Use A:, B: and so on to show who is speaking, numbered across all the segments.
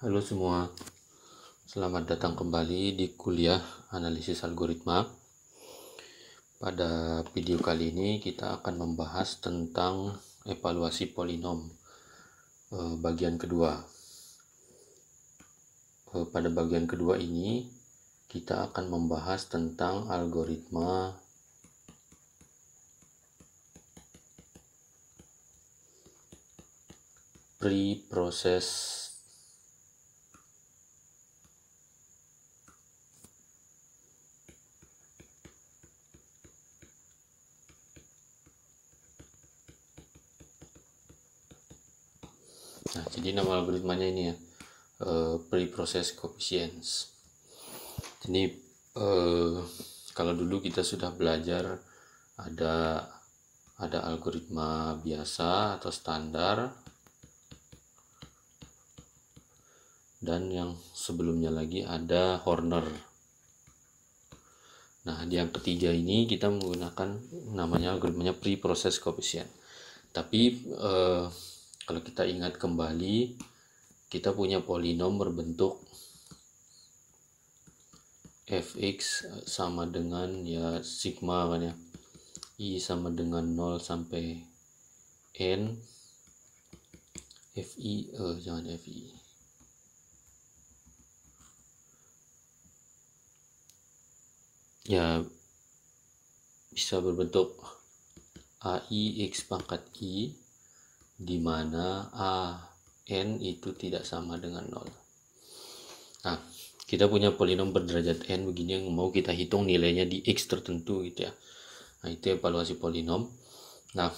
A: Halo semua, selamat datang kembali di kuliah analisis algoritma. Pada video kali ini kita akan membahas tentang evaluasi polinom bagian kedua. Pada bagian kedua ini kita akan membahas tentang algoritma pre-process jadi nama algoritmanya ini ya, pre-process coefficients. Jadi kalau dulu kita sudah belajar ada algoritma biasa atau standar, dan yang sebelumnya lagi ada Horner. Nah, di yang ketiga ini kita menggunakan namanya algoritmanya pre-process coefficient. Tapi kalau kita ingat kembali, kita punya polinom berbentuk fx sama dengan ya sigma kan ya, i sama dengan 0 sampai n, fi jangan fi, ya bisa berbentuk ai x pangkat i, di mana a n itu tidak sama dengan 0. Nah, kita punya polinom berderajat n begini yang mau kita hitung nilainya di x tertentu gitu ya. Nah, itu evaluasi polinom. Nah,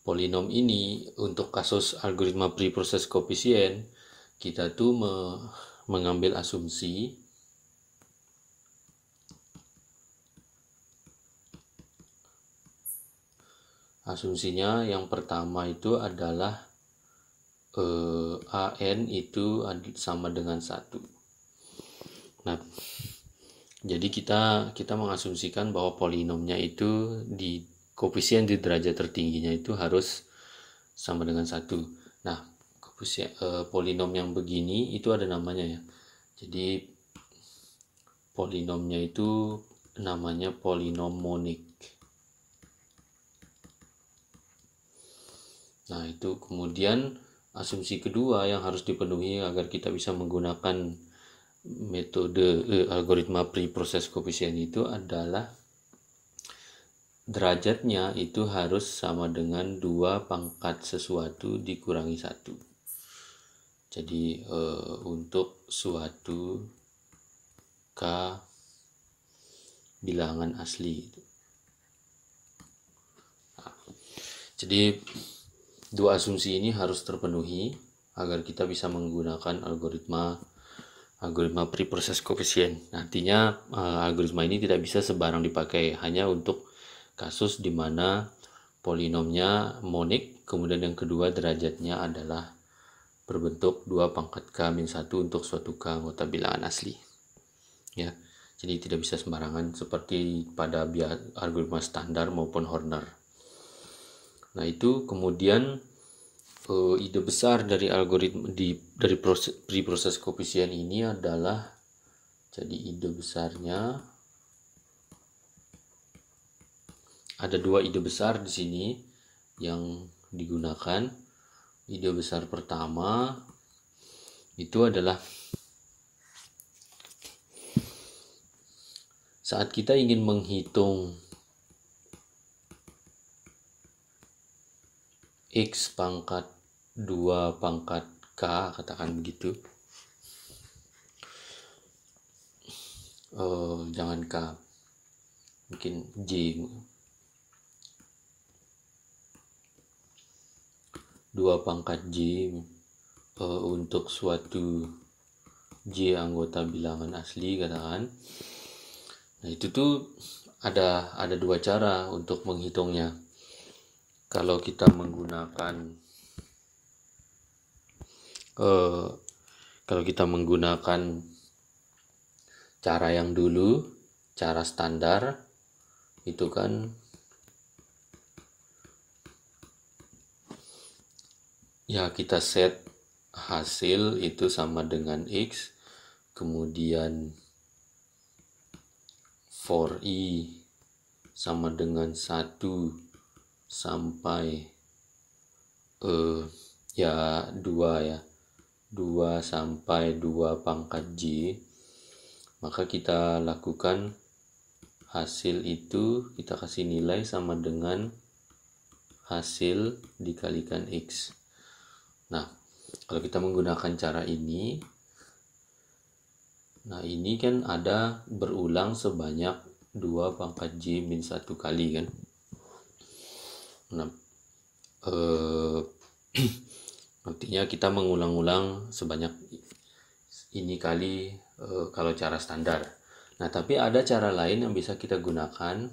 A: polinom ini untuk kasus algoritma pre-process coefficient kita tuh mengambil asumsi asumsinya yang pertama itu adalah an itu sama dengan 1. Nah, jadi kita mengasumsikan bahwa polinomnya itu di koefisien di derajat tertingginya itu harus sama dengan 1. Nah, polinom yang begini itu ada namanya ya. Jadi polinomnya itu namanya polinom monik. Nah, itu kemudian asumsi kedua yang harus dipenuhi agar kita bisa menggunakan metode algoritma pre-process coefficient itu adalah derajatnya itu harus sama dengan 2 pangkat sesuatu dikurangi 1. Jadi untuk suatu k bilangan asli. Nah, jadi dua asumsi ini harus terpenuhi agar kita bisa menggunakan algoritma pre-process coefficient. Nantinya algoritma ini tidak bisa sebarang dipakai, hanya untuk kasus di mana polinomnya monik, kemudian yang kedua derajatnya adalah berbentuk 2 pangkat k min 1 untuk suatu k anggota bilangan asli. Ya, jadi tidak bisa sembarangan seperti pada algoritma standar maupun Horner. Nah, itu kemudian ide besar dari algoritma dari pre-process coefficient ini adalah, jadi ide besarnya ada 2 ide besar di sini yang digunakan. Ide besar pertama itu adalah saat kita ingin menghitung x pangkat 2 pangkat k, katakan begitu. Jangan k, mungkin j. 2 pangkat j untuk suatu j anggota bilangan asli, katakan. Nah, itu tuh ada 2 cara untuk menghitungnya. Kalau kita menggunakan cara yang dulu, cara standar, itu kan ya kita set hasil itu sama dengan X, kemudian for I sama dengan 1 sampai ya 2 sampai 2 pangkat J, maka kita lakukan hasil itu kita kasih nilai sama dengan hasil dikalikan X. Nah, kalau kita menggunakan cara ini, nah ini kan ada berulang sebanyak 2 pangkat J min 1 kali kan. Nah, artinya kita mengulang-ulang sebanyak ini kali kalau cara standar. Nah, tapi ada cara lain yang bisa kita gunakan,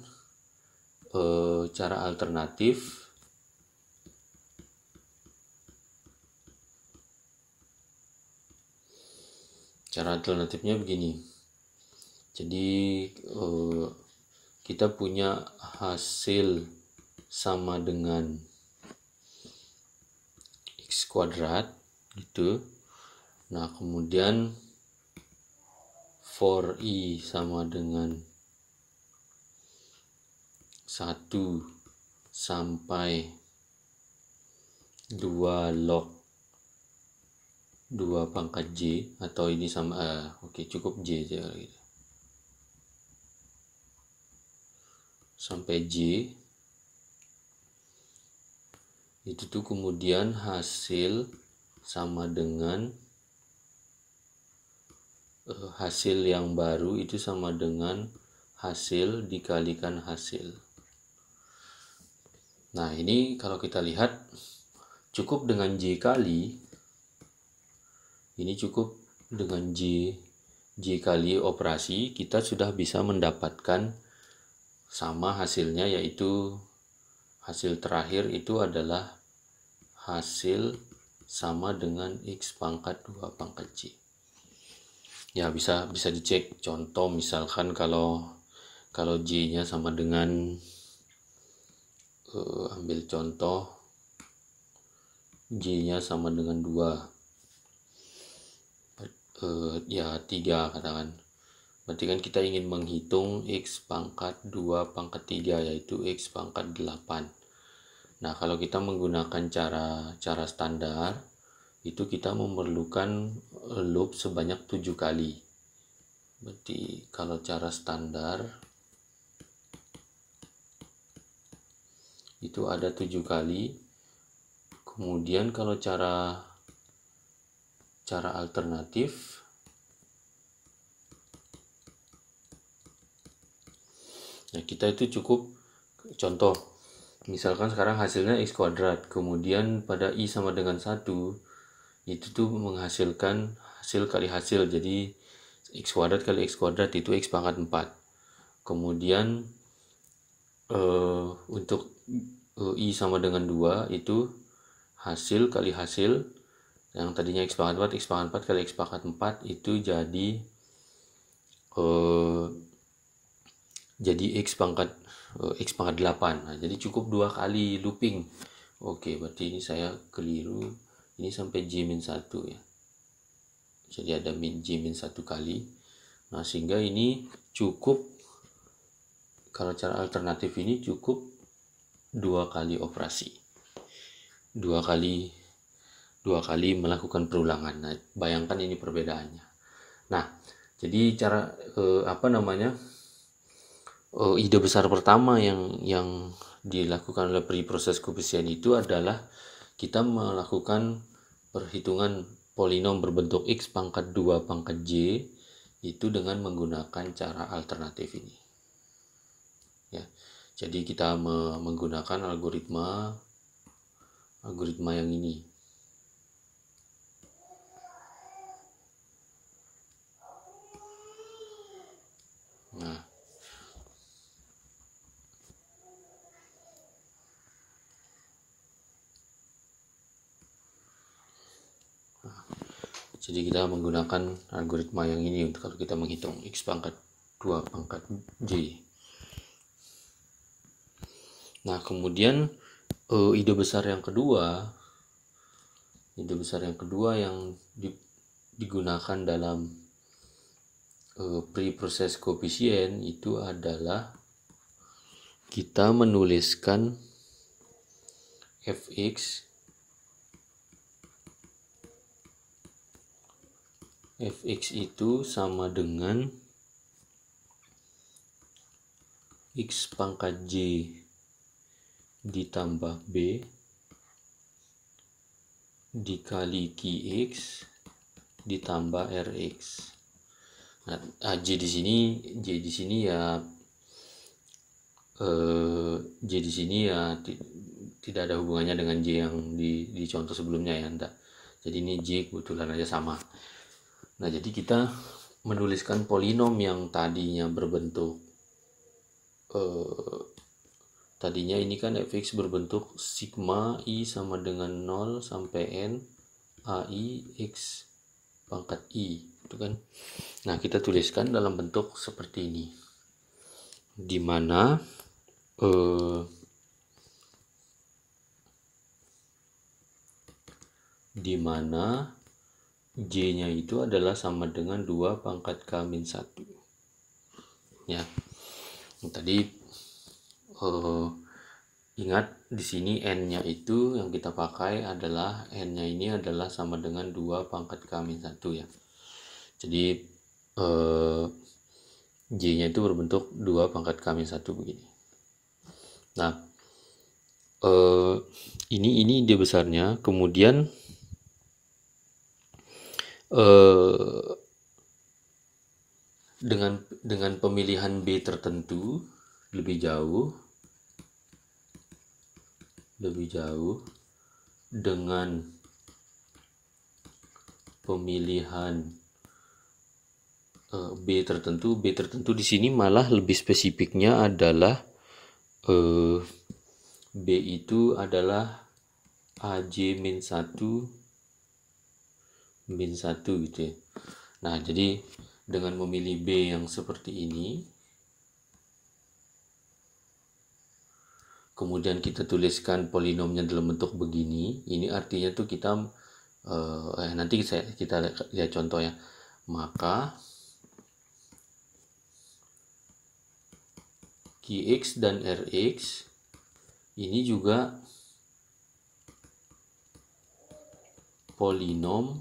A: cara alternatif. Cara alternatifnya begini. Jadi kita punya hasil sama dengan X kuadrat gitu. Nah, kemudian for I sama dengan 1 sampai 2 log 2 pangkat J, atau ini sama cukup J aja gitu. Sampai J itu tuh kemudian hasil sama dengan hasil yang baru itu sama dengan hasil dikalikan hasil. Nah, ini kalau kita lihat cukup dengan J kali, ini cukup dengan J kali operasi, kita sudah bisa mendapatkan sama hasilnya, yaitu hasil terakhir itu adalah hasil sama dengan X pangkat 2 pangkat J. Ya, bisa dicek contoh, misalkan kalau J-nya sama dengan ambil contoh J-nya sama dengan 2, ya 3 katakan. Berarti kan kita ingin menghitung X pangkat 2 pangkat 3, yaitu X pangkat 8. Nah, kalau kita menggunakan cara standar, itu kita memerlukan loop sebanyak 7 kali. Berarti kalau cara standar itu ada 7 kali. Kemudian kalau cara alternatif, nah kita itu cukup contoh, misalkan sekarang hasilnya X kuadrat, kemudian pada I sama dengan 1, itu tuh menghasilkan hasil kali hasil, jadi X kuadrat kali X kuadrat itu X pangkat 4. Kemudian untuk I sama dengan 2 itu hasil kali hasil, yang tadinya X pangkat 4 kali X pangkat 4 itu jadi X pangkat 8. Nah, jadi cukup 2 kali looping. Oke, berarti ini saya keliru, ini sampai J min 1 ya, jadi ada J min 1 kali. Nah, sehingga ini cukup, kalau cara alternatif ini cukup 2 kali operasi, 2 kali melakukan perulangan. Nah, bayangkan ini perbedaannya. Nah, jadi cara ide besar pertama yang dilakukan oleh preproses koefisien itu adalah kita melakukan perhitungan polinom berbentuk X pangkat 2 pangkat J itu dengan menggunakan cara alternatif ini. Ya, jadi kita menggunakan algoritma yang ini. Nah, jadi kita menggunakan algoritma yang ini untuk kalau kita menghitung X pangkat 2 pangkat J. Nah, kemudian ide besar yang kedua Ide besar yang kedua yang digunakan dalam pre-process coefficient itu adalah kita menuliskan fx itu sama dengan x pangkat j ditambah b dikali qx ditambah rx. Nah, j di sini ya tidak ada hubungannya dengan j yang di contoh sebelumnya ya, enggak. Jadi ini j kebetulan aja sama. Nah, jadi kita menuliskan polinom yang tadinya berbentuk tadinya ini kan fx berbentuk sigma i sama dengan 0 sampai n ai x pangkat i, itu kan. Nah, kita tuliskan dalam bentuk seperti ini, dimana j-nya itu adalah sama dengan 2 pangkat k-1 ya. Tadi ingat di sini n-nya itu yang kita pakai adalah n-nya ini adalah sama dengan 2 pangkat k-1 ya. Jadi j-nya itu berbentuk 2 pangkat k-1 begini. Nah, ini ide besarnya. Kemudian dengan pemilihan b tertentu lebih jauh dengan pemilihan b tertentu di sini malah lebih spesifiknya adalah b itu adalah aj-1 gitu ya. Nah, jadi dengan memilih b yang seperti ini, kemudian kita tuliskan polinomnya dalam bentuk begini, ini artinya tuh kita nanti kita lihat contoh ya. Maka qx dan rx ini juga polinom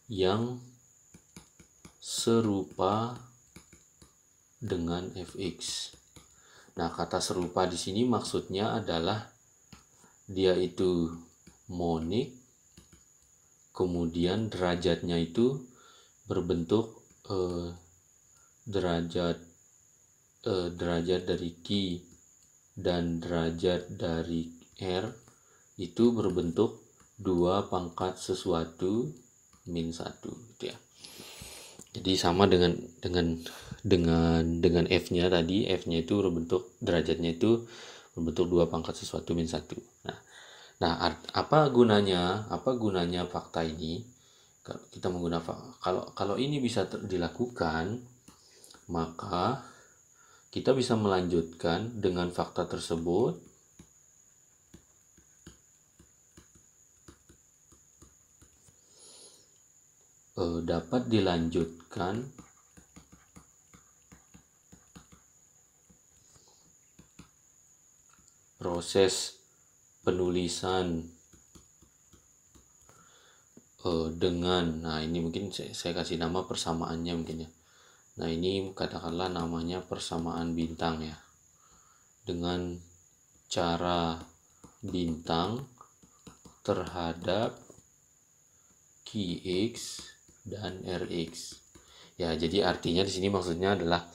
A: yang serupa dengan fx. Nah, kata serupa di sini maksudnya adalah dia itu monik, kemudian derajatnya itu berbentuk derajat dari Q dan derajat dari R itu berbentuk 2 pangkat sesuatu min 1 gitu ya. Jadi sama dengan f-nya tadi, f-nya itu berbentuk, derajatnya itu berbentuk 2 pangkat sesuatu min 1. Nah, apa gunanya fakta ini? Kita menggunakan kalau ini bisa dilakukan, maka kita bisa melanjutkan dengan fakta tersebut dapat dilanjutkan proses penulisan dengan, nah ini mungkin saya kasih nama persamaannya mungkin ya. Nah, ini katakanlah namanya persamaan bintang ya, dengan cara bintang terhadap qx dan rx ya. Jadi artinya di sini maksudnya adalah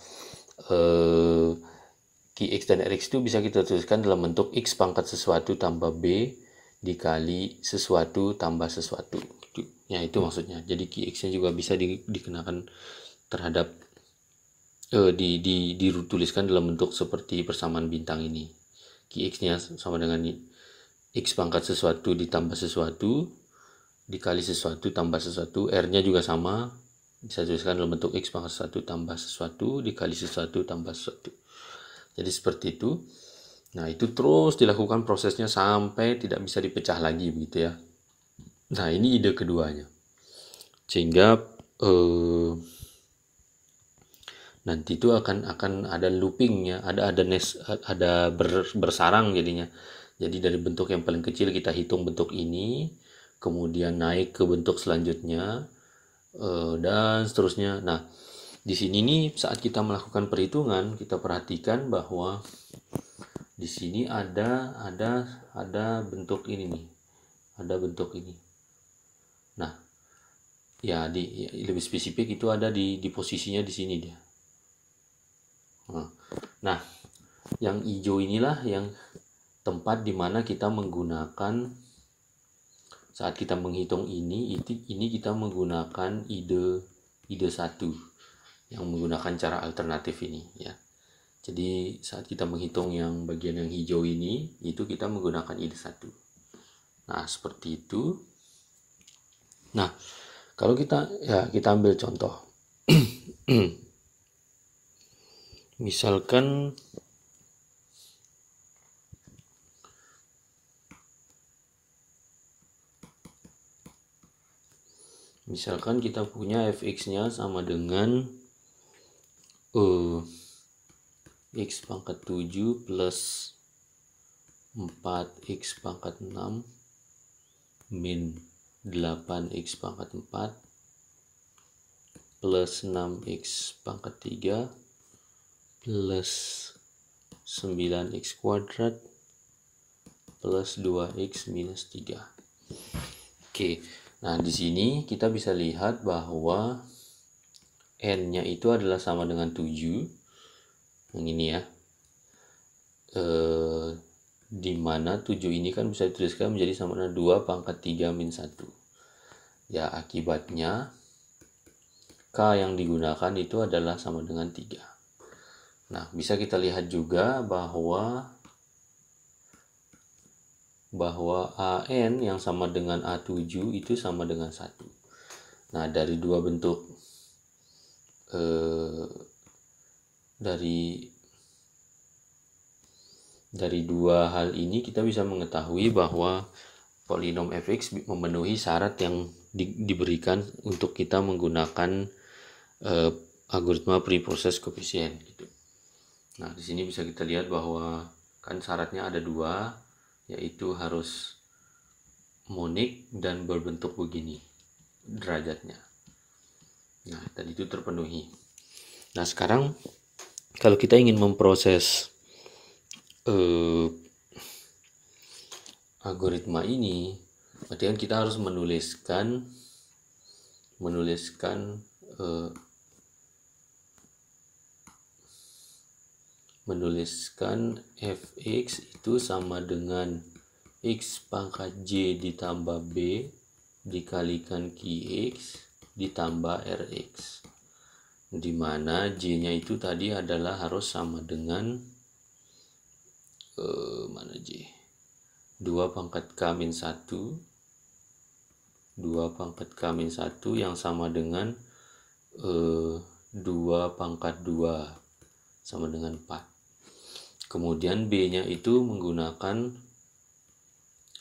A: qx dan rx itu bisa kita tuliskan dalam bentuk x pangkat sesuatu tambah b dikali sesuatu tambah sesuatu ya, itu maksudnya. Jadi qx-nya juga bisa dikenakan terhadap dituliskan dalam bentuk seperti persamaan bintang ini. Qx-nya sama dengan x pangkat sesuatu ditambah sesuatu dikali sesuatu tambah sesuatu, R-nya juga sama, bisa tuliskan dalam bentuk x pangkat sesuatu tambah sesuatu dikali sesuatu tambah sesuatu. Jadi seperti itu. Nah, itu terus dilakukan prosesnya sampai tidak bisa dipecah lagi begitu ya. Nah, ini ide keduanya. Sehingga nanti itu akan ada loopingnya, ada bersarang jadinya. Jadi dari bentuk yang paling kecil kita hitung bentuk ini, kemudian naik ke bentuk selanjutnya, dan seterusnya. Nah, di sini nih saat kita melakukan perhitungan, kita perhatikan bahwa di sini ada bentuk ini nih, ada bentuk ini. Nah, ya lebih spesifik itu ada di posisinya di sini dia. Nah, yang hijau inilah yang tempat dimana kita menggunakan saat kita menghitung ini kita menggunakan ide satu yang menggunakan cara alternatif ini ya. Jadi saat kita menghitung yang bagian yang hijau ini itu kita menggunakan ide satu. Nah, seperti itu. Nah, kalau kita ambil contoh. Misalkan kita punya fx-nya sama dengan x pangkat 7 plus 4x pangkat 6 min 8x pangkat 4 plus 6x pangkat 3 plus 9x kuadrat plus 2x minus 3. Oke, nah di sini kita bisa lihat bahwa n-nya itu adalah sama dengan 7. Yang ini ya. Dimana 7 ini kan bisa dituliskan menjadi sama dengan 2 pangkat 3 min 1. Ya, akibatnya K yang digunakan itu adalah sama dengan 3. Nah, bisa kita lihat juga bahwa AN yang sama dengan A7 itu sama dengan 1. Nah, dari dua bentuk dari dua hal ini kita bisa mengetahui bahwa polinom fx memenuhi syarat yang diberikan untuk kita menggunakan algoritma preproses koefisien gitu. Nah, di sini bisa kita lihat bahwa kan syaratnya ada dua, yaitu harus monik dan berbentuk begini derajatnya. Nah, tadi itu terpenuhi. Nah, sekarang kalau kita ingin memproses algoritma ini, berarti kan kita harus menuliskan fx itu sama dengan x pangkat j ditambah b dikalikan qx ditambah rx, dimana j nya itu tadi adalah harus sama dengan mana j 2 pangkat k min 1 yang sama dengan 2 pangkat 2 sama dengan 4. Kemudian B-nya itu menggunakan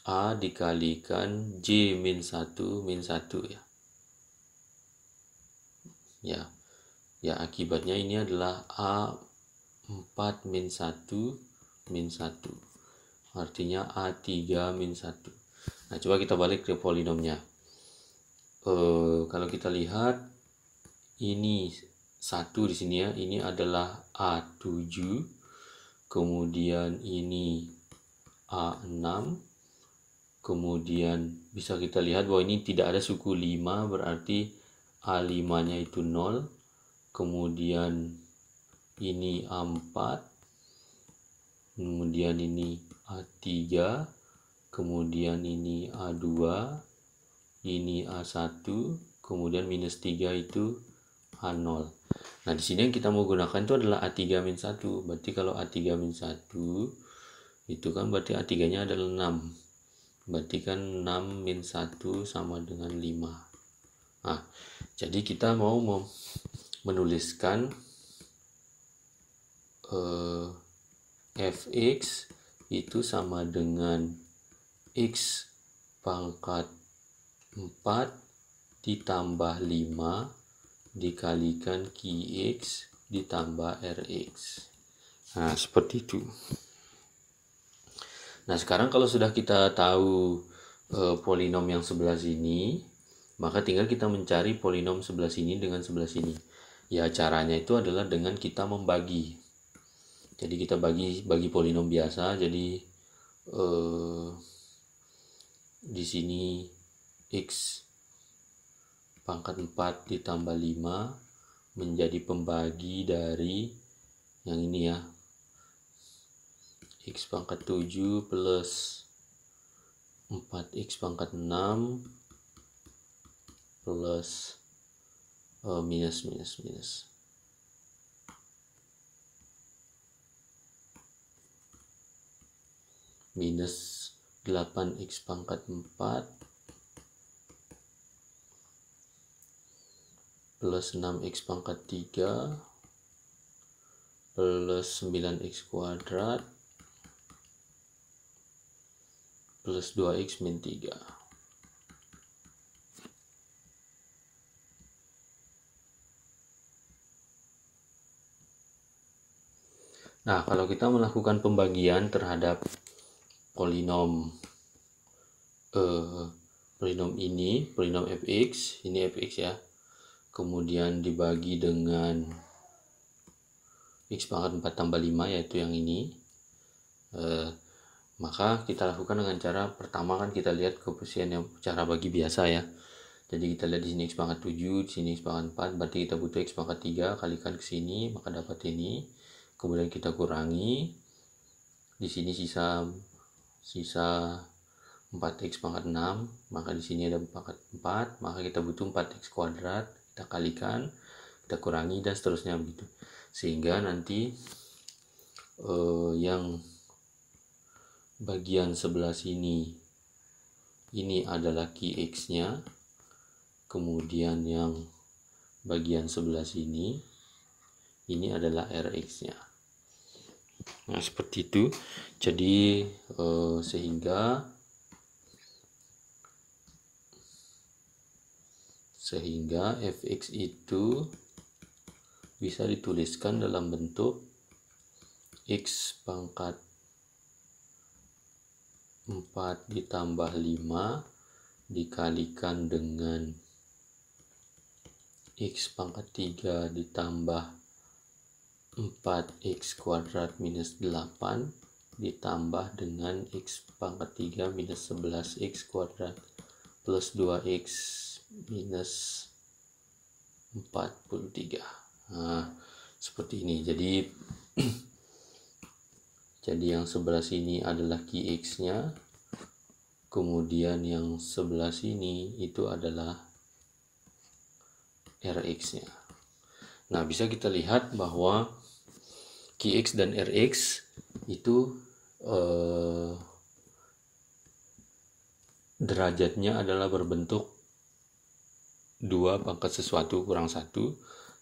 A: A dikalikan J min 1 ya. Ya, akibatnya ini adalah A4 min 1 min 1. Artinya A3 min 1. Nah, coba kita balik ke polinomnya. Kalau kita lihat ini 1 di sini ya, ini adalah A7. Kemudian ini A6, kemudian bisa kita lihat bahwa ini tidak ada suku 5, berarti A5 nya itu 0, kemudian ini A4, kemudian ini A3, kemudian ini A2, ini A1, kemudian minus 3 itu A0. Nah, di sini yang kita mau gunakan itu adalah A3 min 1. Berarti kalau A3 min 1 itu kan berarti A3-nya adalah 6. Berarti kan 6 min 1 sama dengan 5. Nah, jadi kita mau menuliskan fx itu sama dengan x pangkat 4 ditambah 5 dikalikan Qx ditambah Rx. Nah, seperti itu. Nah, sekarang kalau sudah kita tahu polinom yang sebelah sini, maka tinggal kita mencari polinom sebelah sini dengan sebelah sini. Ya, caranya itu adalah dengan kita membagi. Jadi kita bagi polinom biasa. Jadi di sini X pangkat 4 ditambah 5 menjadi pembagi dari yang ini ya, X pangkat 7 plus 4X pangkat 6 plus minus minus 8X pangkat 4 plus 6X pangkat 3 plus 9X kuadrat plus 2X min 3. Nah, kalau kita melakukan pembagian terhadap polinom ini, polinom fx, ini fx ya, kemudian dibagi dengan x pangkat 4 tambah 5, yaitu yang ini, maka kita lakukan dengan cara pertama kan kita lihat koefisien yang cara bagi biasa ya. Jadi kita lihat di sini x pangkat 7, di sini x pangkat 4, berarti kita butuh x pangkat 3 kalikan ke sini, maka dapat ini. Kemudian kita kurangi, di sini sisa 4x pangkat 6, maka di sini ada pangkat 4, maka kita butuh 4x kuadrat, kita kalikan, kita kurangi, dan seterusnya begitu. Sehingga nanti yang bagian sebelah sini ini adalah Qx-nya, kemudian yang bagian sebelah sini ini adalah Rx-nya. Nah, seperti itu. Jadi sehingga fx itu bisa dituliskan dalam bentuk x pangkat 4 ditambah 5 dikalikan dengan x pangkat 3 ditambah 4x kuadrat minus 8 ditambah dengan x pangkat 3 minus 11x kuadrat plus 2x minus 43. Nah, seperti ini. Jadi yang sebelah sini adalah Qx-nya, kemudian yang sebelah sini itu adalah Rx-nya. Nah, bisa kita lihat bahwa Qx dan Rx itu derajatnya adalah berbentuk 2 pangkat sesuatu kurang 1,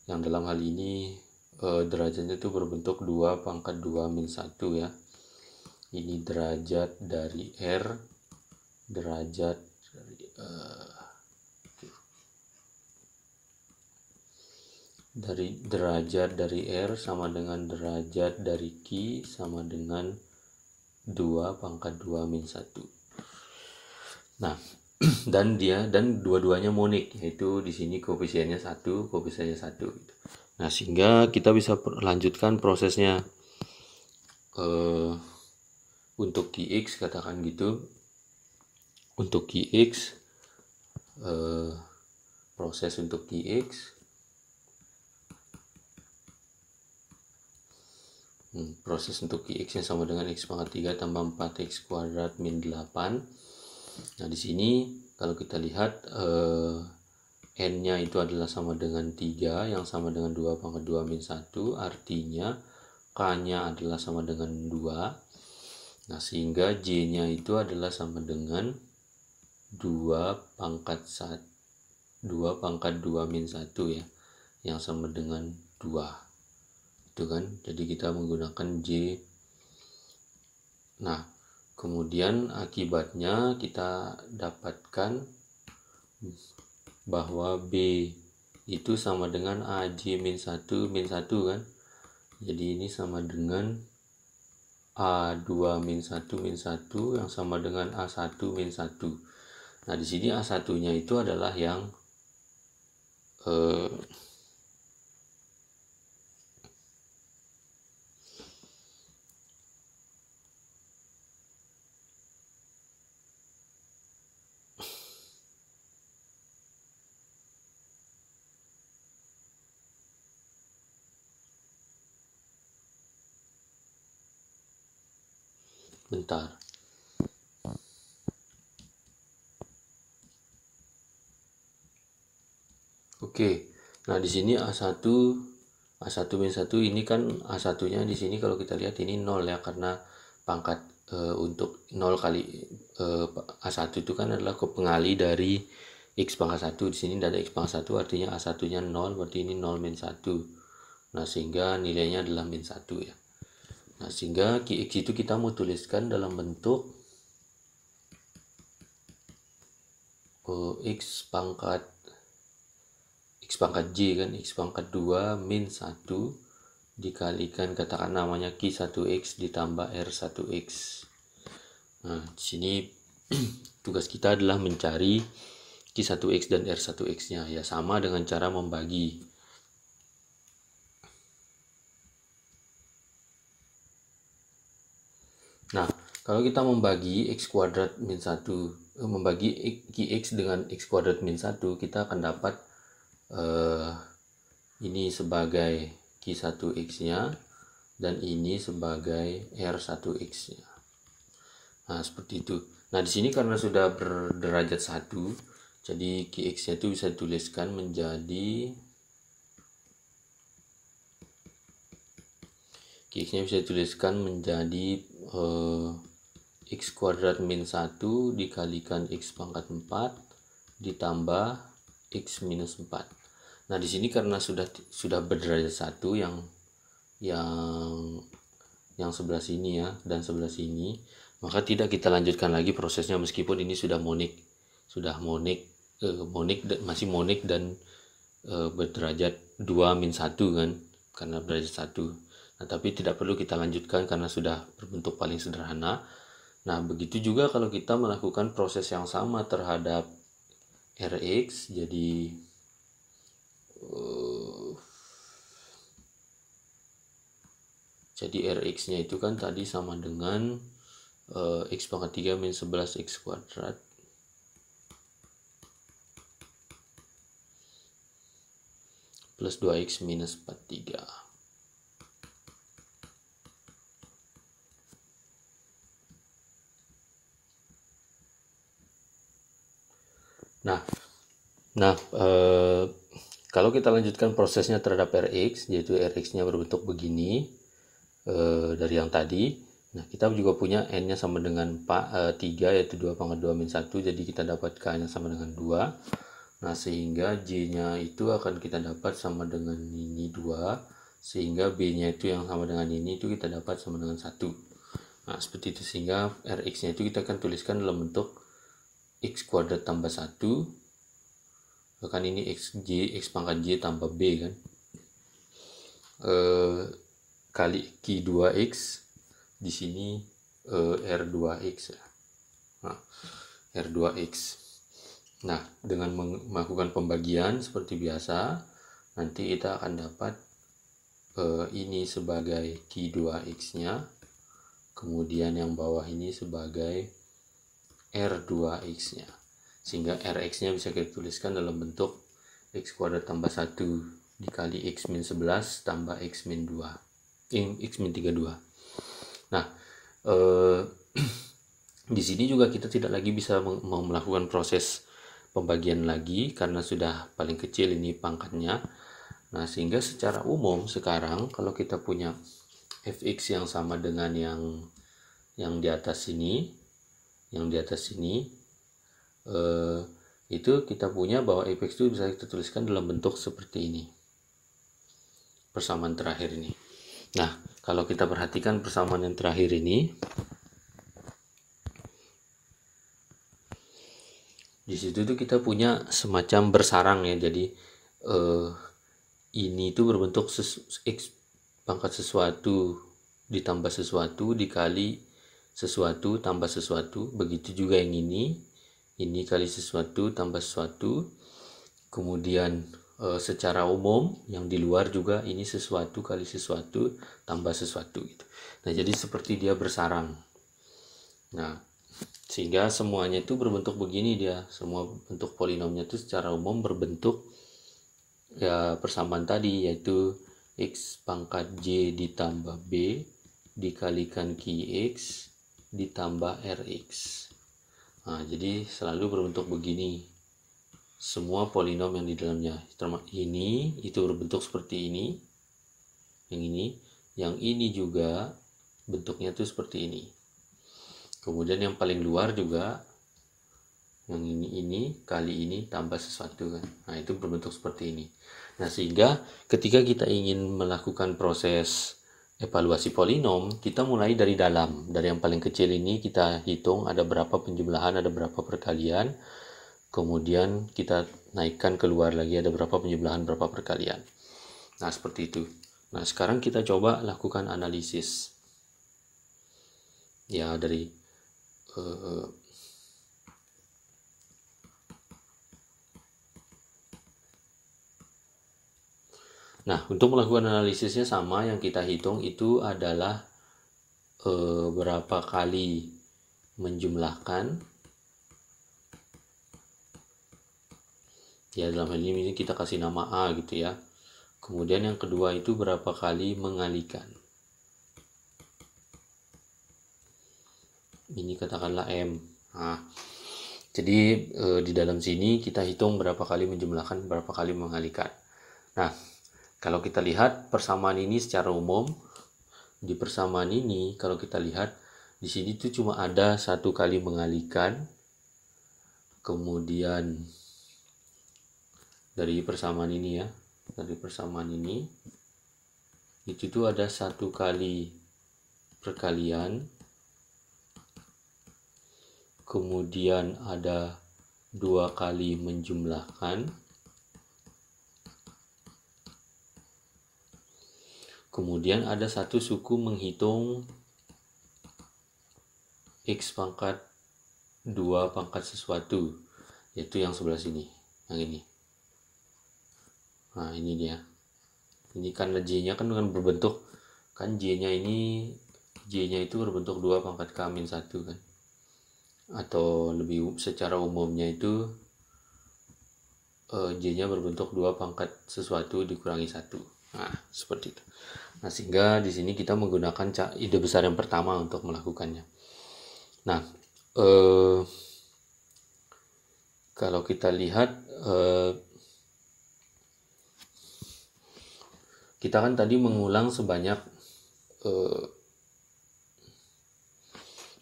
A: yang dalam hal ini derajatnya itu berbentuk 2 pangkat 2 min 1 ya. Ini derajat dari R, derajat dari derajat dari R sama dengan derajat dari Q sama dengan 2 pangkat 2 min 1. Nah, dan dua-duanya monik, yaitu di sini koefisiennya 1, koefisiennya 1 gitu. Nah, sehingga kita bisa lanjutkan prosesnya. Untuk Qx katakan gitu. Untuk Qx proses untuk Qx proses untuk Qx yang sama dengan x pangkat 3 tambah 4x kuadrat min 8. Nah, di sini kalau kita lihat n-nya itu adalah sama dengan 3 yang sama dengan 2 pangkat 2 min 1, artinya k-nya adalah sama dengan 2. Nah, sehingga j-nya itu adalah sama dengan 2 pangkat 2 min 1 ya, yang sama dengan 2. Itu kan, jadi kita menggunakan J. Nah, kemudian akibatnya kita dapatkan bahwa B itu sama dengan AJ min 1 kan. Jadi ini sama dengan A2 min 1 yang sama dengan A1 min 1. Nah, di sini A1-nya itu adalah yang bentar. Oke. Nah, di sini A1 min 1 ini kan A1-nya di sini kalau kita lihat ini 0 ya, karena pangkat untuk 0 kali A1 itu kan adalah pengali dari X pangkat 1. Di sini tidak ada X pangkat 1, artinya A1-nya 0, berarti ini 0 min 1. Nah, sehingga nilainya adalah min 1 ya. Nah, sehingga Qx itu kita mau tuliskan dalam bentuk X pangkat J kan, X pangkat 2 min 1 dikalikan, katakan namanya Q1X ditambah R1X. Nah, di sini tugas kita adalah mencari Q1X dan R1X-nya, ya sama dengan cara membagi. Nah, kalau kita membagi X kuadrat min 1, membagi Qx dengan X kuadrat min 1, kita akan dapat ini sebagai Q1X-nya dan ini sebagai R1X-nya. Nah, seperti itu. Nah, di sini karena sudah berderajat 1, jadi Qx-nya itu bisa dituliskan menjadi X kuadrat min 1 dikalikan X pangkat 4 ditambah X minus 4. Nah, di sini karena sudah berderajat 1 yang sebelah sini ya dan sebelah sini, maka tidak kita lanjutkan lagi prosesnya meskipun ini sudah monik masih monik dan berderajat 2 min 1 kan, karena berderajat 1. Nah, tapi tidak perlu kita lanjutkan karena sudah berbentuk paling sederhana. Nah, begitu juga kalau kita melakukan proses yang sama terhadap Rx, jadi Rx-nya itu kan tadi sama dengan X pangkat 3 min 11 X kuadrat plus 2X minus 43. Nah, kalau kita lanjutkan prosesnya terhadap Rx, yaitu Rx-nya berbentuk begini dari yang tadi. Nah, kita juga punya N-nya sama dengan 3, yaitu 2 pangkat 2 min 1, jadi kita dapat K-nya sama dengan 2. Nah, sehingga J-nya itu akan kita dapat sama dengan ini 2, sehingga B-nya itu yang sama dengan ini itu kita dapat sama dengan 1. Nah, seperti itu, sehingga Rx-nya itu kita akan tuliskan dalam bentuk X kuadrat tambah 1, kan ini X pangkat J tambah B kan, kali Q2X, di sini R2X ya. Nah, R2X. Nah, dengan melakukan pembagian seperti biasa, nanti kita akan dapat ini sebagai Q2X-nya, kemudian yang bawah ini sebagai R2X-nya. Sehingga Rx-nya bisa kita tuliskan dalam bentuk X kuadrat tambah 1 dikali X min 11 tambah X min 2. X min 32. Nah, di sini juga kita tidak lagi bisa melakukan proses pembagian lagi karena sudah paling kecil ini pangkatnya. Nah, sehingga secara umum sekarang kalau kita punya fx yang sama dengan yang di atas sini, itu kita punya bahwa fx itu bisa kita tuliskan dalam bentuk seperti ini, persamaan terakhir ini. Nah, kalau kita perhatikan persamaan yang terakhir ini, Di situ tuh kita punya semacam bersarang ya. Jadi ini tuh berbentuk X pangkat sesuatu ditambah sesuatu dikali sesuatu tambah sesuatu. Begitu juga yang ini kali sesuatu tambah sesuatu. Kemudian secara umum yang di luar juga ini sesuatu kali sesuatu tambah sesuatu gitu. Nah, jadi seperti dia bersarang. Nah, sehingga semuanya itu berbentuk begini dia. Semua bentuk polinomnya itu secara umum berbentuk ya persamaan tadi, yaitu X pangkat J ditambah B dikalikan QX ditambah RX. Nah, jadi selalu berbentuk begini. Semua polinom yang di dalamnya. Ini itu berbentuk seperti ini. Yang ini juga bentuknya tuh seperti ini. Kemudian yang paling luar juga yang ini kali ini tambah sesuatu kan. Nah, itu berbentuk seperti ini. Nah, sehingga ketika kita ingin melakukan proses evaluasi polinom, kita mulai dari dalam. Dari yang paling kecil ini kita hitung ada berapa penjumlahan, ada berapa perkalian. Kemudian kita naikkan keluar lagi ada berapa penjumlahan, berapa perkalian. Nah, seperti itu. Nah, sekarang kita coba lakukan analisis. Ya, dari Nah, untuk melakukan analisisnya sama, yang kita hitung itu adalah berapa kali menjumlahkan. Ya, dalam hal ini kita kasih nama A gitu ya. Kemudian yang kedua itu berapa kali mengalikan. Ini katakanlah M. Nah, jadi di dalam sini kita hitung berapa kali menjumlahkan, berapa kali mengalikan. Nah, kalau kita lihat persamaan ini secara umum, di persamaan ini kalau kita lihat di sini tuh cuma ada satu kali mengalikan. Kemudian dari persamaan ini ya, dari persamaan ini itu tuh ada satu kali perkalian. Kemudian ada dua kali menjumlahkan. Kemudian ada satu suku menghitung X pangkat 2 pangkat sesuatu, yaitu yang sebelah sini, yang ini. Nah, ini dia. Ini karena J-nya kan dengan berbentuk, kan J-nya itu berbentuk 2 pangkat K-1 kan. Atau lebih secara umumnya itu J-nya berbentuk 2 pangkat sesuatu dikurangi 1. Nah, seperti itu. Nah, sehingga di sini kita menggunakan ide besar yang pertama untuk melakukannya. Nah, kalau kita lihat, kita kan tadi mengulang sebanyak,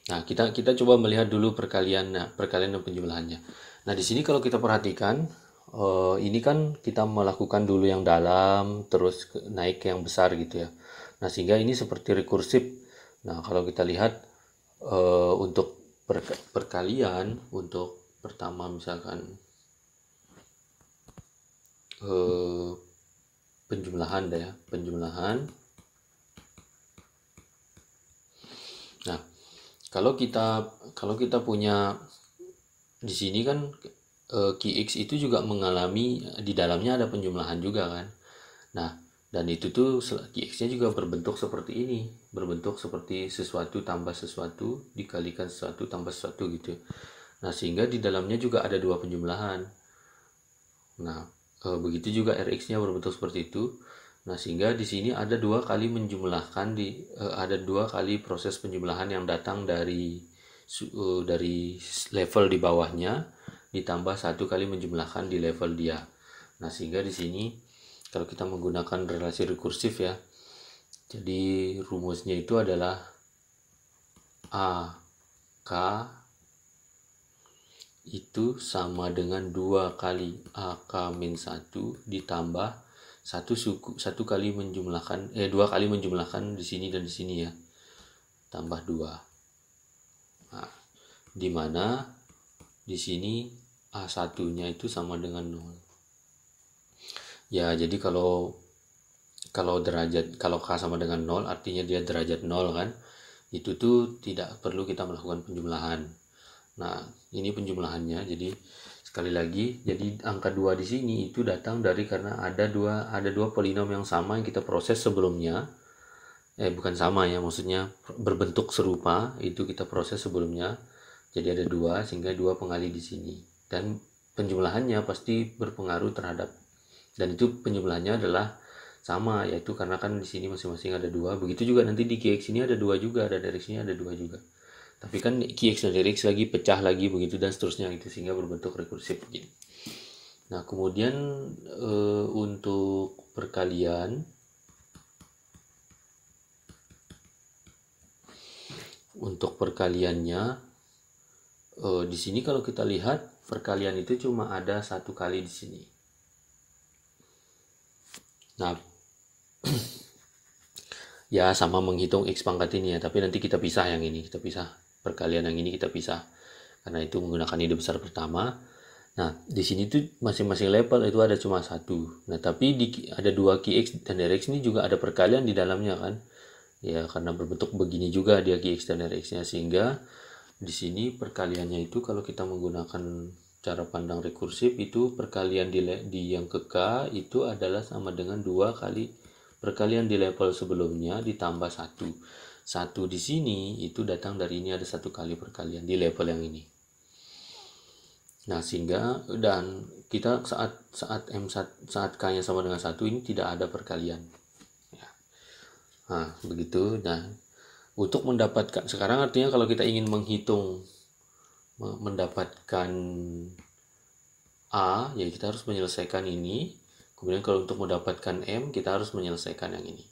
A: nah kita coba melihat dulu perkalian dan penjumlahannya. Nah, di sini kalau kita perhatikan, ini kan kita melakukan dulu yang dalam, terus naik ke yang besar gitu ya. Nah, sehingga ini seperti rekursif. Nah, kalau kita lihat untuk perkalian, untuk pertama misalkan penjumlahan deh ya, penjumlahan. Nah, kalau kita punya di sini kan QX itu juga mengalami di dalamnya ada penjumlahan juga kan. Nah, dan itu tuh QX-nya juga berbentuk seperti ini, berbentuk seperti sesuatu tambah sesuatu dikalikan sesuatu tambah sesuatu gitu. Nah, sehingga di dalamnya juga ada dua penjumlahan. Nah, begitu juga RX-nya berbentuk seperti itu. Nah, sehingga di sini ada dua kali menjumlahkan ada dua kali proses penjumlahan yang datang dari level di bawahnya ditambah satu kali menjumlahkan di level dia. Nah, sehingga di sini kalau kita menggunakan relasi rekursif ya, jadi rumusnya itu adalah AK itu sama dengan 2 kali AK-1 ditambah satu kali menjumlahkan 2 kali menjumlahkan di sini dan di sini ya, tambah 2. Nah, di mana di sini A1-nya itu sama dengan 0. Ya, jadi kalau K sama dengan 0 artinya dia derajat 0 kan. Itu tuh tidak perlu kita melakukan penjumlahan. Nah, ini penjumlahannya. Jadi sekali lagi, jadi angka 2 di sini itu datang dari karena ada dua polinom yang sama yang kita proses sebelumnya. Bukan sama ya, maksudnya berbentuk serupa itu kita proses sebelumnya. Jadi ada 2 sehingga 2 pengali di sini. Dan penjumlahannya pasti berpengaruh terhadap, dan itu penjumlahannya adalah sama, yaitu karena kan di sini masing-masing ada 2. Begitu juga nanti di QX ini ada 2 juga, ada dari sini ada 2 juga. Tapi kan QX dan dari X lagi pecah lagi begitu dan seterusnya itu sehingga berbentuk rekursif begini. Nah, kemudian untuk perkaliannya di sini kalau kita lihat perkalian itu cuma ada 1 kali di sini. Nah, ya sama menghitung X pangkat ini ya, tapi nanti kita pisah yang ini, kita pisah perkalian yang ini kita pisah karena itu menggunakan ide besar pertama. Nah, di sini tuh masing-masing level itu ada cuma 1. Nah, tapi ada 2 QX dan RX ini juga ada perkalian di dalamnya kan. Ya, karena berbentuk begini juga dia QX dan RX-nya, sehingga di sini perkaliannya itu kalau kita menggunakan cara pandang rekursif itu perkalian di yang ke K itu adalah sama dengan 2 kali perkalian di level sebelumnya ditambah 1. 1 di sini itu datang dari ini, ada 1 kali perkalian di level yang ini. Nah, sehingga dan kita saat K-nya sama dengan 1 ini tidak ada perkalian. Ya. Nah, begitu. Nah, untuk mendapatkan sekarang artinya kalau kita ingin mendapatkan A, ya kita harus menyelesaikan ini. Kemudian kalau untuk mendapatkan M, kita harus menyelesaikan yang ini.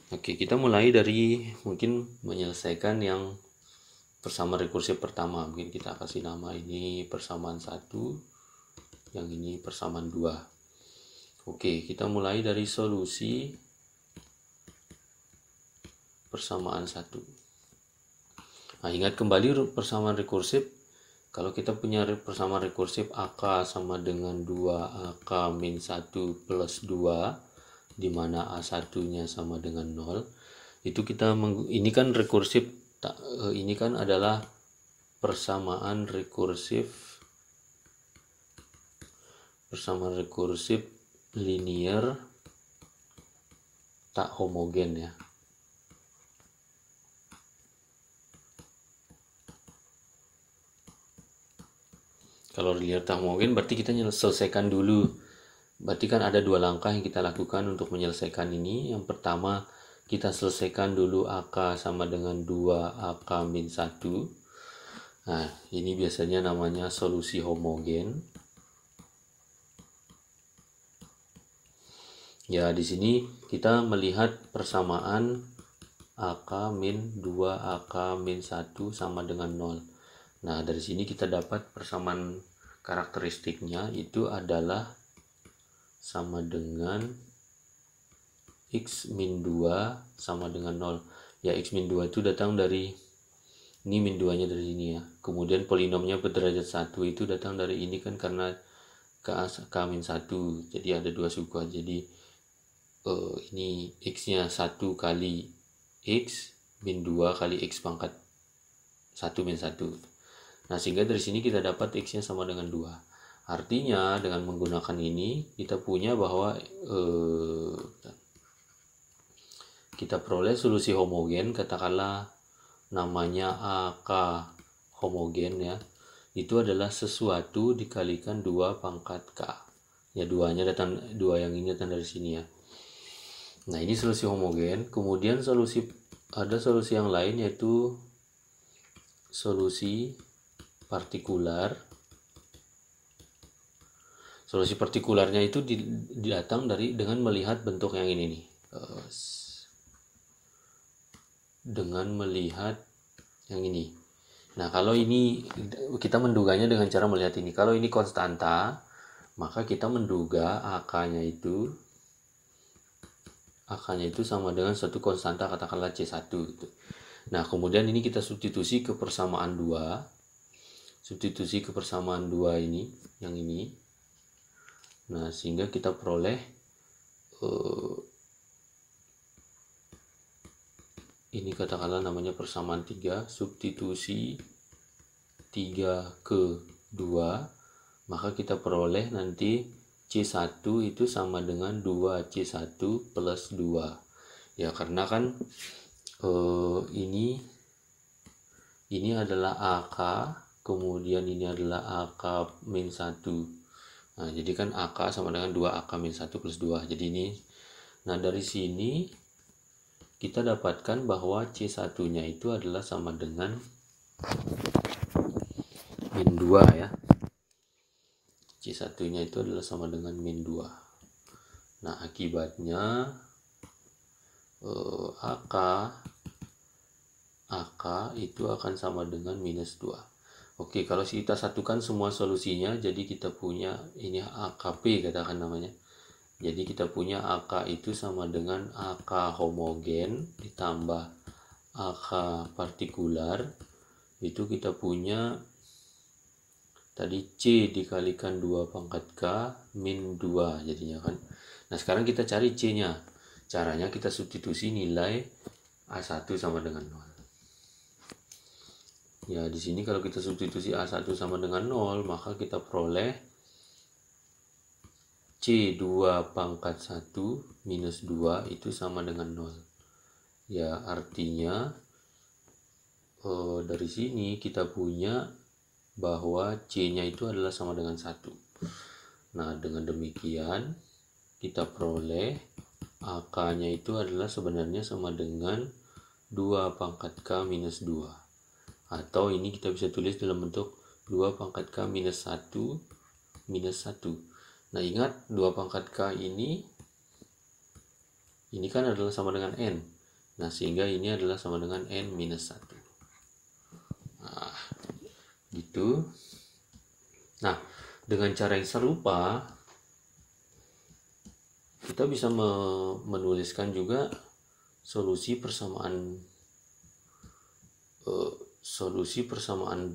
A: Oke, kita mulai dari mungkin menyelesaikan yang persamaan rekursif pertama. Mungkin kita kasih nama ini persamaan 1, yang ini persamaan 2. Oke, kita mulai dari solusi persamaan 1. Nah, ingat kembali persamaan rekursif. Kalau kita punya persamaan rekursif AK sama dengan 2AK min 1 plus 2, di mana A1-nya sama dengan 0, itu kita ini kan rekursif, ini kan adalah persamaan rekursif linear tak homogen ya. Kalau linear tak homogen berarti kita selesaikan dulu. Berarti kan ada 2 langkah yang kita lakukan untuk menyelesaikan ini. Yang pertama, kita selesaikan dulu AK sama dengan 2AK min 1. Nah, ini biasanya namanya solusi homogen. Ya, di sini kita melihat persamaan AK min 2AK min 1 sama dengan 0. Nah, dari sini kita dapat persamaan karakteristiknya itu adalah sama dengan X min 2 sama dengan 0. Ya, X min 2 itu datang dari ini, min 2 nya dari sini ya. Kemudian polinomnya berderajat 1 itu datang dari ini kan karena K min 1. Jadi ada 2 suku. Jadi ini X nya 1 kali X min 2 kali X pangkat 1 min 1. Nah, sehingga dari sini kita dapat X nya sama dengan 2. Artinya dengan menggunakan ini kita punya bahwa kita peroleh solusi homogen, katakanlah namanya AK homogen ya. Itu adalah sesuatu dikalikan 2 pangkat K. Ya, 2-nya datang, 2 yang ini datang dari sini ya. Nah, ini solusi homogen. Kemudian ada solusi yang lain yaitu solusi partikular. Solusi partikularnya itu datang dengan melihat bentuk yang ini nih. Dengan melihat yang ini. Nah, kalau ini kita menduganya dengan cara melihat ini. Kalau ini konstanta, maka kita menduga AK-nya itu sama dengan satu konstanta, katakanlah C1 gitu. Nah, kemudian ini kita substitusi ke persamaan 2 substitusi ke persamaan 2 ini, yang ini. Nah, sehingga kita peroleh ini katakanlah namanya persamaan 3, substitusi 3 ke 2, maka kita peroleh nanti C1 itu sama dengan 2C1 plus 2. Ya, karena kan ini adalah AK, kemudian ini adalah AK min 1. Nah, jadi kan AK sama dengan 2AK min 1 plus 2. Jadi ini, nah dari sini kita dapatkan bahwa C1-nya itu adalah sama dengan min 2 ya. C1-nya itu adalah sama dengan min 2. Nah, akibatnya AK itu akan sama dengan minus 2. Oke, kalau kita satukan semua solusinya, jadi kita punya ini AKP katakan namanya. Jadi kita punya AK itu sama dengan AK homogen ditambah AK partikular. Itu kita punya tadi C dikalikan 2 pangkat K min 2 jadinya kan. Nah, sekarang kita cari C-nya. Caranya kita substitusi nilai A1 sama dengan 0. Ya, di sini kalau kita substitusi A1 sama dengan 0, maka kita peroleh C2 pangkat 1 minus 2 itu sama dengan 0. Ya, artinya dari sini kita punya bahwa C-nya itu adalah sama dengan 1. Nah, dengan demikian kita peroleh AK-nya itu adalah sebenarnya sama dengan 2 pangkat K minus 2. Atau ini kita bisa tulis dalam bentuk 2 pangkat K minus 1 minus 1. Nah, ingat 2 pangkat K ini kan adalah sama dengan N. Nah, sehingga ini adalah sama dengan N minus 1. Nah, gitu. Nah, dengan cara yang serupa kita bisa menuliskan juga solusi persamaan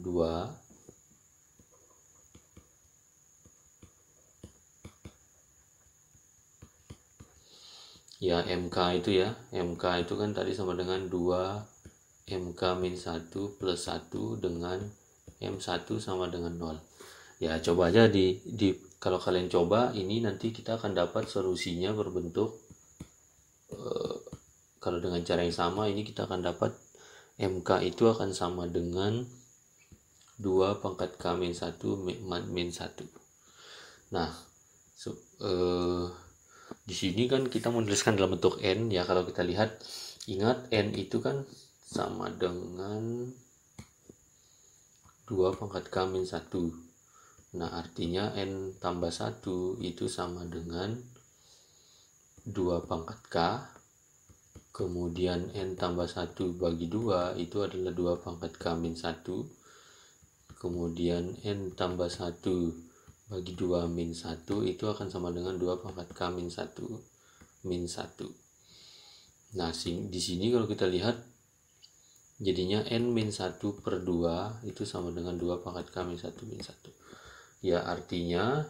A: 2 ya, MK itu ya. MK itu kan tadi sama dengan 2 MK min 1 plus 1 dengan M1 sama dengan 0. Ya, coba aja kalau kalian coba ini, nanti kita akan dapat solusinya berbentuk kalau dengan cara yang sama ini kita akan dapat MK itu akan sama dengan 2 pangkat K min 1 min 1. Nah, di sini kan kita menuliskan dalam bentuk N ya. Kalau kita lihat, ingat N itu kan sama dengan 2 pangkat K min 1. Nah, artinya N tambah 1 itu sama dengan 2 pangkat K. Kemudian N tambah 1 bagi 2 itu adalah 2 pangkat K min 1. Kemudian N tambah 1 bagi 2 min 1 itu akan sama dengan 2 pangkat K min 1 min 1. Nah, di sini kalau kita lihat jadinya N min 1 per 2 itu sama dengan 2 pangkat K min 1 min 1. Ya, artinya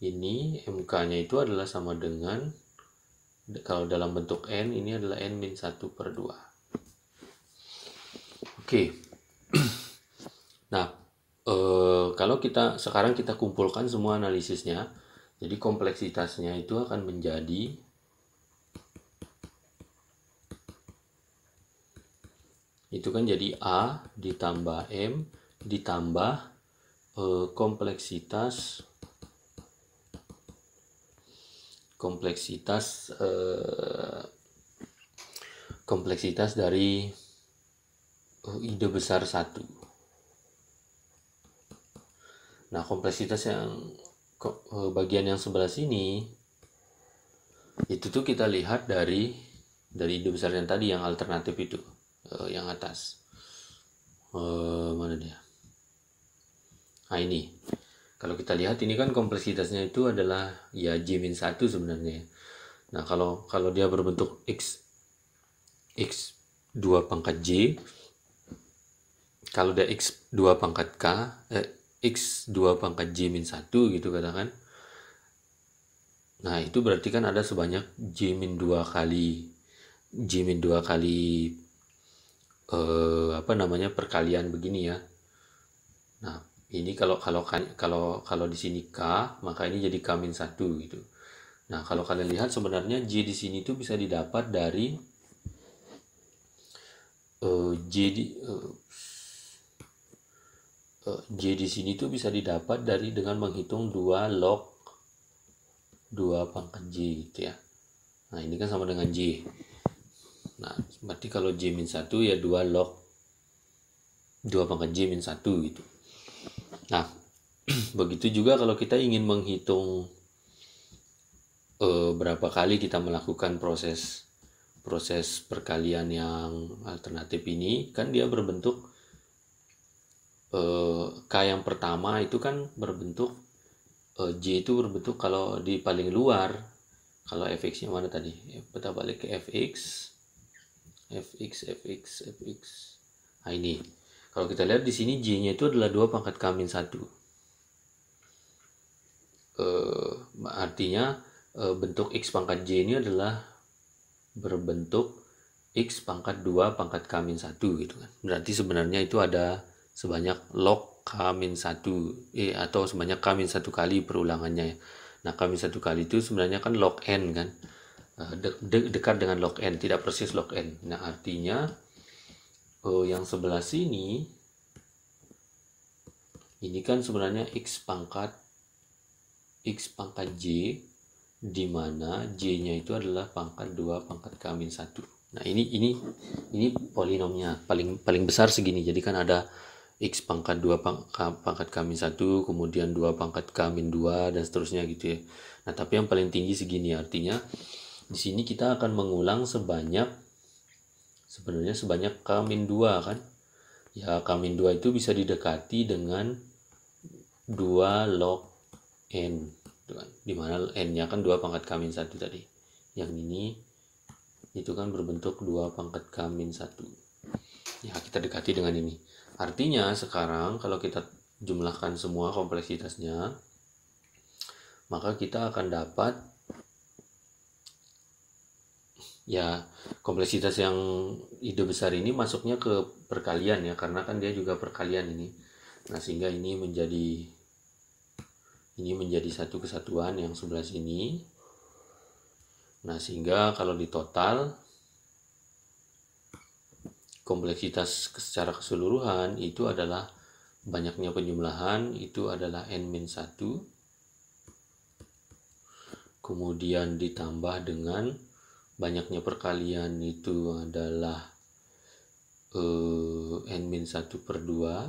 A: ini MK-nya itu adalah sama dengan, kalau dalam bentuk N ini adalah N min 1 per 2. Oke. Nah, kalau sekarang kita kumpulkan semua analisisnya, jadi kompleksitasnya itu akan menjadi itu kan jadi A ditambah M ditambah kompleksitas dari ide besar 1. Nah, kompleksitas yang bagian yang sebelah sini itu tuh kita lihat dari ide besar yang tadi, yang alternatif itu, yang atas. Mana dia? Nah, ini. Kalau kita lihat ini kan kompleksitasnya itu adalah ya J-1 sebenarnya. Nah, kalau dia berbentuk X 2 pangkat J, kalau ada X 2 pangkat K, X 2 pangkat J min 1 gitu katakan. Nah, itu berarti kan ada sebanyak J min 2 kali perkalian begini ya. Nah, ini kalau di sini K, maka ini jadi K min 1 gitu. Nah, kalau kalian lihat sebenarnya J di sini tuh bisa didapat dari J di sini tuh bisa didapat dengan menghitung 2 log 2 pangkat J gitu ya. Nah, ini kan sama dengan J. Nah, berarti kalau J min 1 ya 2 log 2 pangkat J min 1 gitu. Nah, begitu juga kalau kita ingin menghitung berapa kali kita melakukan proses perkalian yang alternatif ini, kan dia berbentuk K yang pertama itu kan berbentuk J itu berbentuk kalau di paling luar, kalau fx-nya mana tadi? Kita balik ke fx. Nah, ini. Kalau kita lihat di sini J-nya itu adalah 2 pangkat K min 1. Artinya bentuk X pangkat J ini adalah berbentuk X pangkat 2 pangkat K min 1 gitu kan. Berarti sebenarnya itu ada sebanyak log K min 1 atau sebanyak K min 1 kali perulangannya. Nah, K min 1 kali itu sebenarnya kan log N kan. Dekat dengan log N, tidak persis log N. Nah, artinya yang sebelah sini ini kan sebenarnya X pangkat J, di mana J-nya itu adalah pangkat 2 pangkat K min 1. Nah, ini polinomnya paling besar segini. Jadi kan ada X pangkat 2 pangkat K min 1, kemudian 2 pangkat K min 2 dan seterusnya gitu ya. Nah, tapi yang paling tinggi segini, artinya di sini kita akan mengulang sebanyak K min 2 kan. Ya, K min 2 itu bisa didekati dengan 2 log N, dimana N-nya kan 2 pangkat K min 1 tadi. Yang ini itu kan berbentuk 2 pangkat K min 1. Ya, kita dekati dengan ini. Artinya sekarang kalau kita jumlahkan semua kompleksitasnya, maka kita akan dapat ya kompleksitas yang ide besar ini masuknya ke perkalian ya, karena kan dia juga perkalian ini. Nah, sehingga ini menjadi satu kesatuan yang sebelah sini. Nah, sehingga kalau ditotal kompleksitas secara keseluruhan itu adalah banyaknya penjumlahan itu adalah N-1, kemudian ditambah dengan banyaknya perkalian itu adalah N-1 per 2.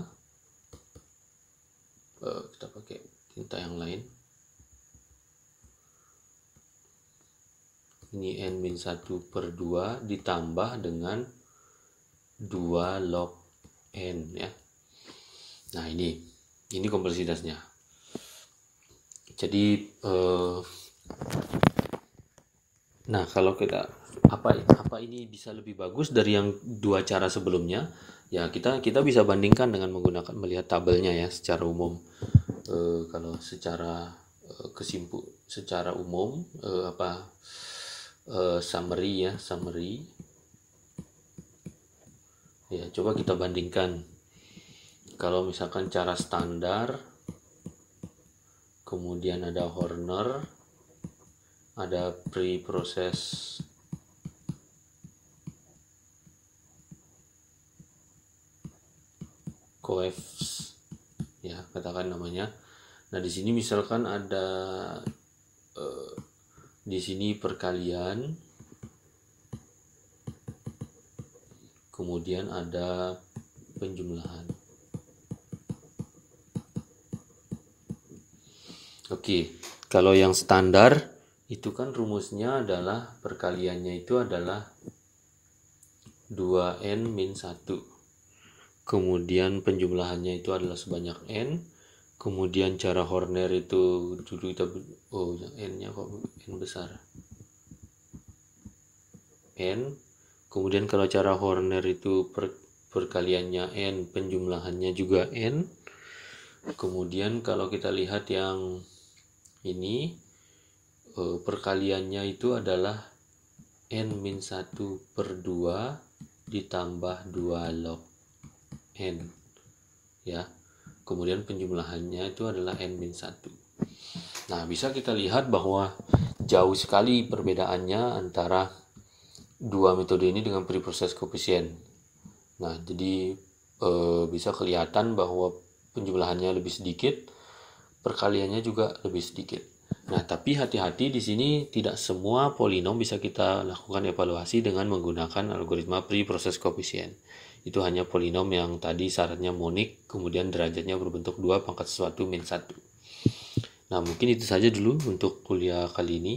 A: Kita pakai tinta yang lain. Ini N-1 per 2 ditambah dengan 2 log N ya. Nah, ini kompleksitasnya. Jadi nah, kalau kita apa ini bisa lebih bagus dari yang dua cara sebelumnya? Ya, kita bisa bandingkan dengan melihat tabelnya ya secara umum. Kalau secara secara umum summary. Ya, coba kita bandingkan. Kalau misalkan cara standar, kemudian ada Horner, ada pre-process coefs ya, katakan namanya. Nah, di sini misalkan ada di sini perkalian, kemudian ada penjumlahan. Oke, kalau yang standar itu kan rumusnya adalah perkaliannya itu adalah 2N min 1. Kemudian penjumlahannya itu adalah sebanyak N. Kemudian cara Horner itu dulu kita N-nya kok N besar. N. Kemudian kalau cara Horner itu perkaliannya n, penjumlahannya juga n. Kemudian kalau kita lihat yang ini, perkaliannya itu adalah n-1 per 2 ditambah 2 log n, ya. Kemudian penjumlahannya itu adalah n-1. Nah, bisa kita lihat bahwa jauh sekali perbedaannya antara dua metode ini dengan preprocess coefficient. Nah, jadi bisa kelihatan bahwa penjumlahannya lebih sedikit, perkaliannya juga lebih sedikit. Nah, tapi hati-hati, di sini tidak semua polinom bisa kita lakukan evaluasi dengan menggunakan algoritma preprocess coefficient. Itu hanya polinom yang tadi syaratnya monik, kemudian derajatnya berbentuk 2 pangkat sesuatu min 1. Nah, mungkin itu saja dulu untuk kuliah kali ini.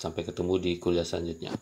A: Sampai ketemu di kuliah selanjutnya.